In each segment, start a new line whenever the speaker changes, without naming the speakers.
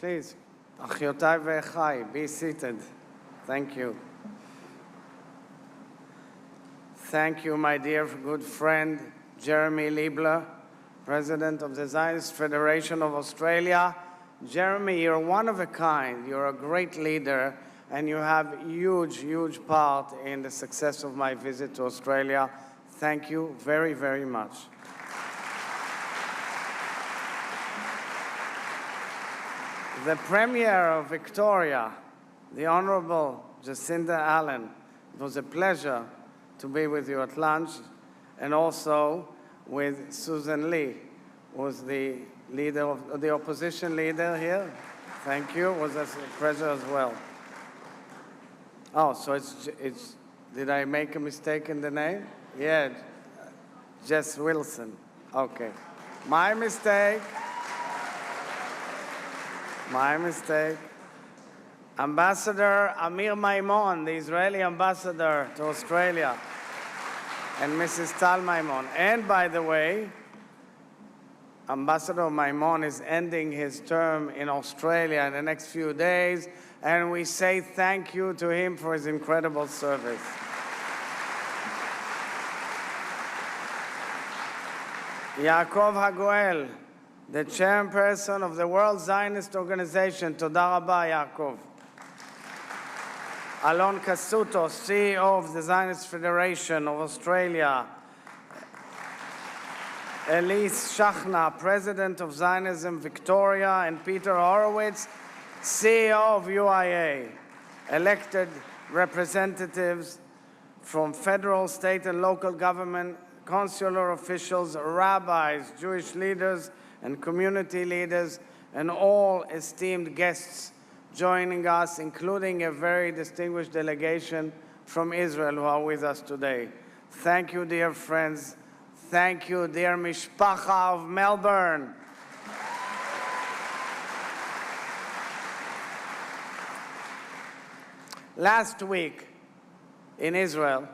Please, Achiotai ve'echai, be seated. Thank you. Thank you, my dear good friend, Jeremy Liebler, President of the Zionist Federation of Australia. Jeremy, you're one of a kind. You're a great leader, and you have huge part in the success of my visit to Australia. Thank you very, very much. The Premier of Victoria, the Honorable Jacinda Allen, it was a pleasure to be with you at lunch, and also with Susan Lee, who was the leader of the opposition leader here. Thank you. It was a pleasure as well. Oh, so it's did I make a mistake in the name? Yeah, Jess Wilson. Okay. My mistake. My mistake. Ambassador Amir Maimon, the Israeli ambassador to Australia, and Mrs. Tal Maimon. And by the way, Ambassador Maimon is ending his term in Australia in the next few days, and we say thank you to him for his incredible service. Yaakov Hagoel, the chairperson of the World Zionist Organization. Toda Rabba, Yaakov. Alon Kasuto, CEO of the Zionist Federation of Australia. Elise Shachna, President of Zionism Victoria, and Peter Horowitz, CEO of UIA. Elected representatives from federal, state, and local government, consular officials, rabbis, Jewish leaders, and community leaders, and all esteemed guests joining us, including a very distinguished delegation from Israel who are with us today. Thank you, dear friends. Thank you, dear Mishpacha of Melbourne. Last week in Israel,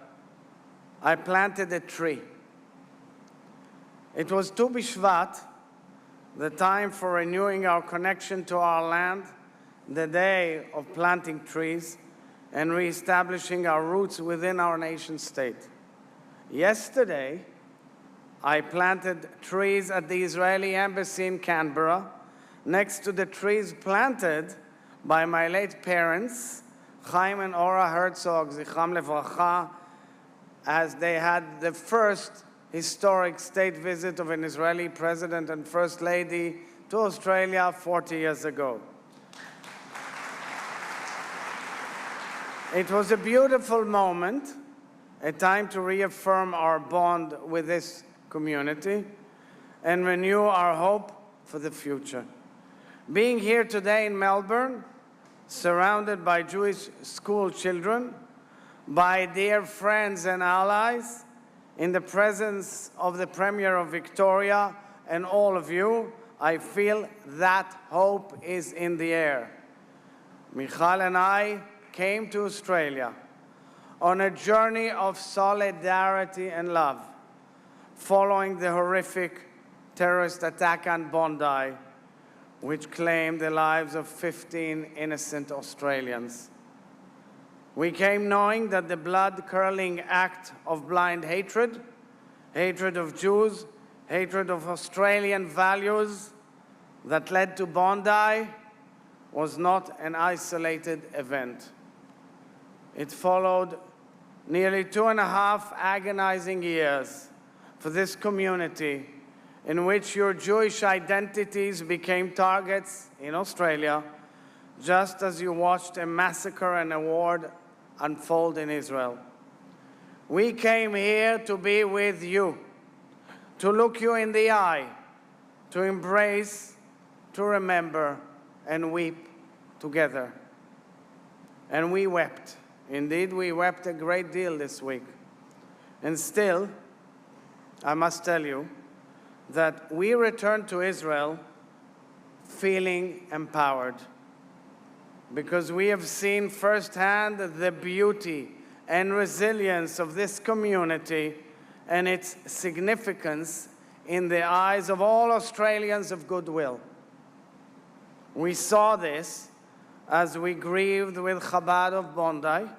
I planted a tree. It was Tu B'Shvat, the time for renewing our connection to our land, the day of planting trees and reestablishing our roots within our nation state. Yesterday, I planted trees at the Israeli embassy in Canberra, next to the trees planted by my late parents, Chaim and Ora Herzog, Zichram Levracha, as they had the first historic state visit of an Israeli president and first lady to Australia 40 years ago. It was a beautiful moment, a time to reaffirm our bond with this community and renew our hope for the future. Being here today in Melbourne, surrounded by Jewish school children, by dear friends and allies, in the presence of the Premier of Victoria and all of you, I feel that hope is in the air. Michal and I came to Australia on a journey of solidarity and love, following the horrific terrorist attack on Bondi, which claimed the lives of 15 innocent Australians. We came knowing that the blood-curdling act of blind hatred, hatred of Jews, hatred of Australian values that led to Bondi was not an isolated event. It followed nearly 2.5 agonizing years for this community in which your Jewish identities became targets in Australia, just as you watched a massacre and a war unfold in Israel. We came here to be with you, to look you in the eye, to embrace, to remember, and weep together. And we wept. Indeed, we wept a great deal this week. And still, I must tell you that we returned to Israel feeling empowered, because we have seen firsthand the beauty and resilience of this community and its significance in the eyes of all Australians of goodwill. We saw this as we grieved with Chabad of Bondi,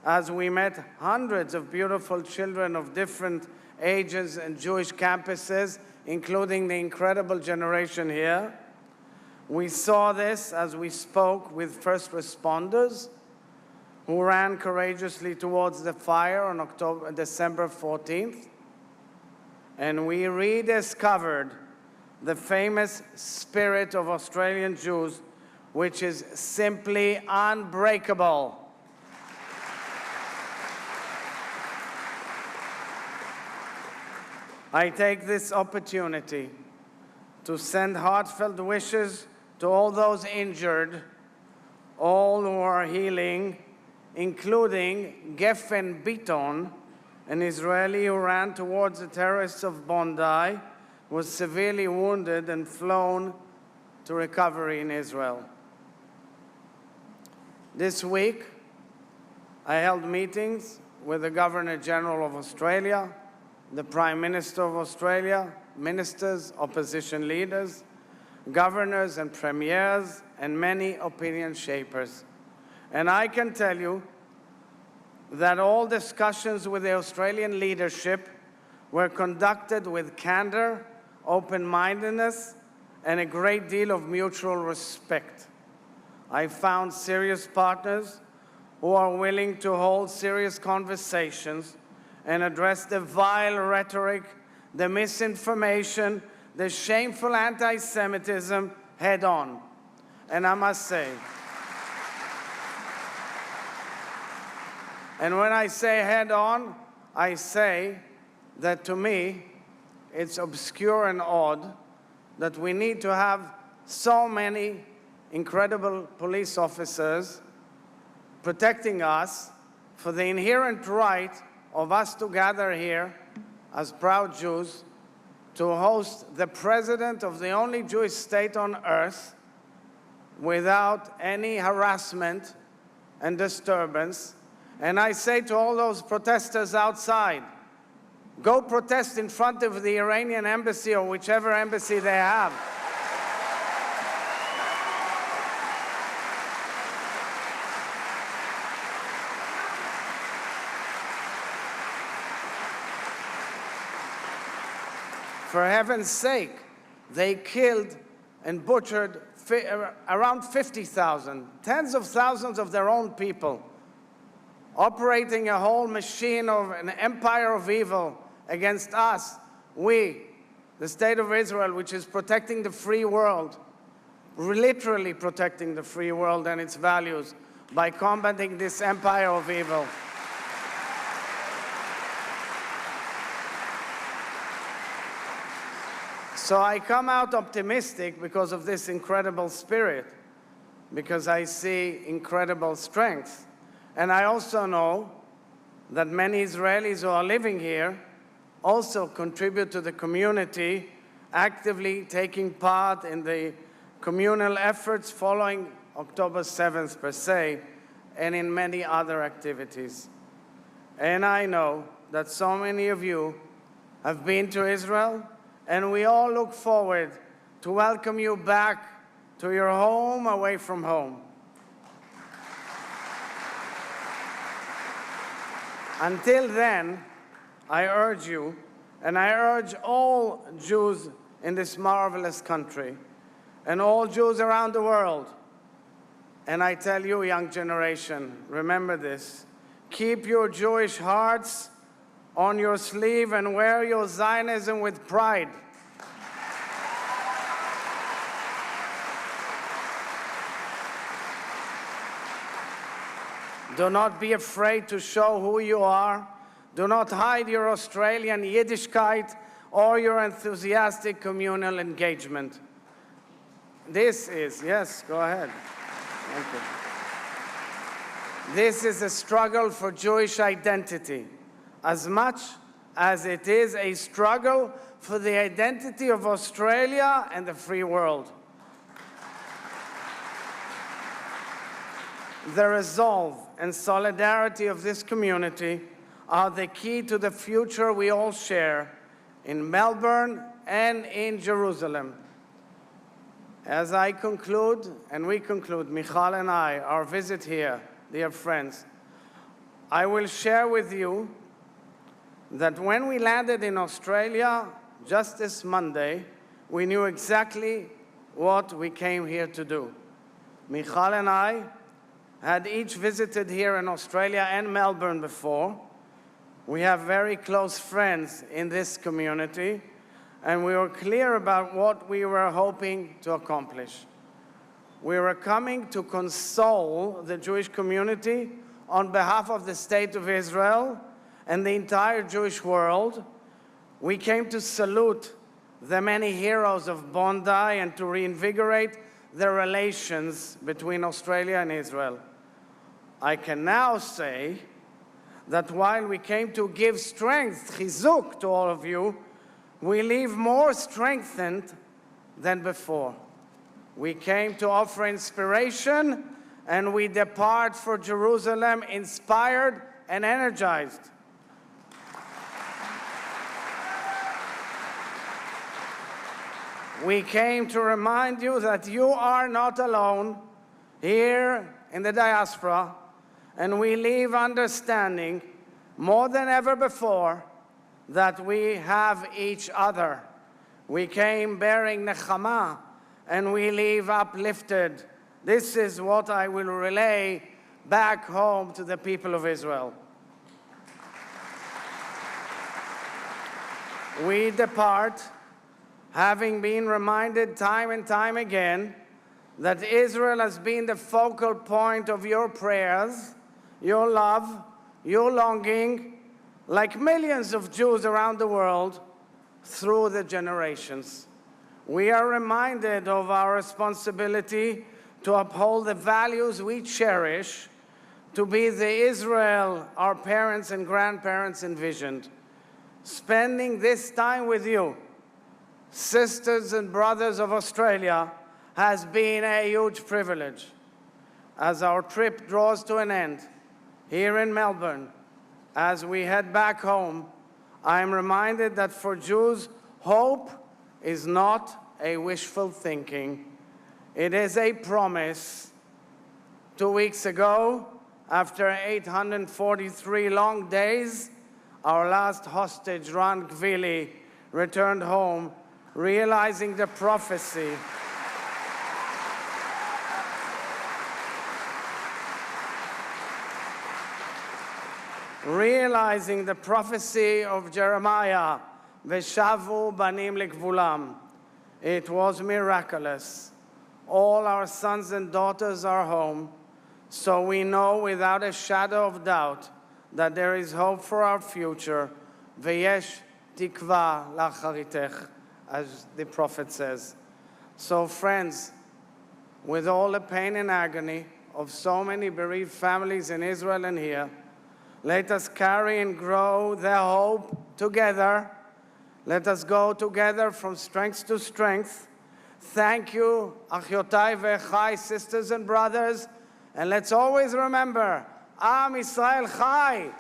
as we met hundreds of beautiful children of different ages and Jewish campuses, including the incredible generation here. We saw this as we spoke with first responders who ran courageously towards the fire on December 14th. And we rediscovered the famous spirit of Australian Jews, which is simply unbreakable. I take this opportunity to send heartfelt wishes to all those injured, all who are healing, including Geffen Biton, an Israeli who ran towards the terrorists of Bondi, was severely wounded and flown to recovery in Israel. This week, I held meetings with the Governor General of Australia, the Prime Minister of Australia, ministers, opposition leaders, governors and premiers, and many opinion shapers. And I can tell you that all discussions with the Australian leadership were conducted with candor, open-mindedness, and a great deal of mutual respect. I found serious partners who are willing to hold serious conversations and address the vile rhetoric, the misinformation, the shameful anti-Semitism head-on. And I must say, and when I say head-on, I say that to me, it's obscure and odd that we need to have so many incredible police officers protecting us for the inherent right of us to gather here as proud Jews to host the president of the only Jewish state on earth without any harassment and disturbance. And I say to all those protesters outside, go protest in front of the Iranian embassy or whichever embassy they have. For heaven's sake, they killed and butchered around 50,000, tens of thousands of their own people, operating a whole machine of an empire of evil against us. We, the State of Israel, which is protecting the free world, literally protecting the free world and its values by combating this empire of evil. So I come out optimistic because of this incredible spirit, because I see incredible strength. And I also know that many Israelis who are living here also contribute to the community, actively taking part in the communal efforts following October 7th per se, and in many other activities. And I know that so many of you have been to Israel, and we all look forward to welcome you back to your home away from home. Until then, I urge you, and I urge all Jews in this marvelous country, and all Jews around the world, and I tell you, young generation, remember this, keep your Jewish hearts on your sleeve and wear your Zionism with pride. Do not be afraid to show who you are. Do not hide your Australian Yiddishkeit or your enthusiastic communal engagement. This is, yes, go ahead. Thank you. This is a struggle for Jewish identity, as much as it is a struggle for the identity of Australia and the free world. The resolve and solidarity of this community are the key to the future we all share in Melbourne and in Jerusalem. As I conclude, and we conclude, Michal and I, our visit here, dear friends, I will share with you that when we landed in Australia just this Monday, we knew exactly what we came here to do. Michal and I had each visited here in Australia and Melbourne before. We have very close friends in this community, and we were clear about what we were hoping to accomplish. We were coming to console the Jewish community on behalf of the State of Israel and the entire Jewish world. We came to salute the many heroes of Bondi and to reinvigorate the relations between Australia and Israel. I can now say that while we came to give strength, chizuk, to all of you, we leave more strengthened than before. We came to offer inspiration, and we depart for Jerusalem inspired and energized. We came to remind you that you are not alone here in the diaspora, and we leave understanding more than ever before that we have each other. We came bearing nechama, and we leave uplifted. This is what I will relay back home to the people of Israel. We depart having been reminded time and time again that Israel has been the focal point of your prayers, your love, your longing, like millions of Jews around the world through the generations. We are reminded of our responsibility to uphold the values we cherish, to be the Israel our parents and grandparents envisioned. Spending this time with you, sisters and brothers of Australia, has been a huge privilege. As our trip draws to an end here in Melbourne, as we head back home, I am reminded that for Jews, hope is not a wishful thinking. It is a promise. 2 weeks ago, after 843 long days, our last hostage, Ran Gvili, returned home, realizing the prophecy of Jeremiah, Veshavu banim lekvulam. It was miraculous. All our sons and daughters are home, so we know without a shadow of doubt that there is hope for our future. Veyesh tikva lacharitech, as the prophet says. So friends, with all the pain and agony of so many bereaved families in Israel and here, let us carry and grow the hope together. Let us go together from strength to strength. Thank you, achyotai ve'echai, sisters and brothers. And let's always remember, Am Yisrael Chai.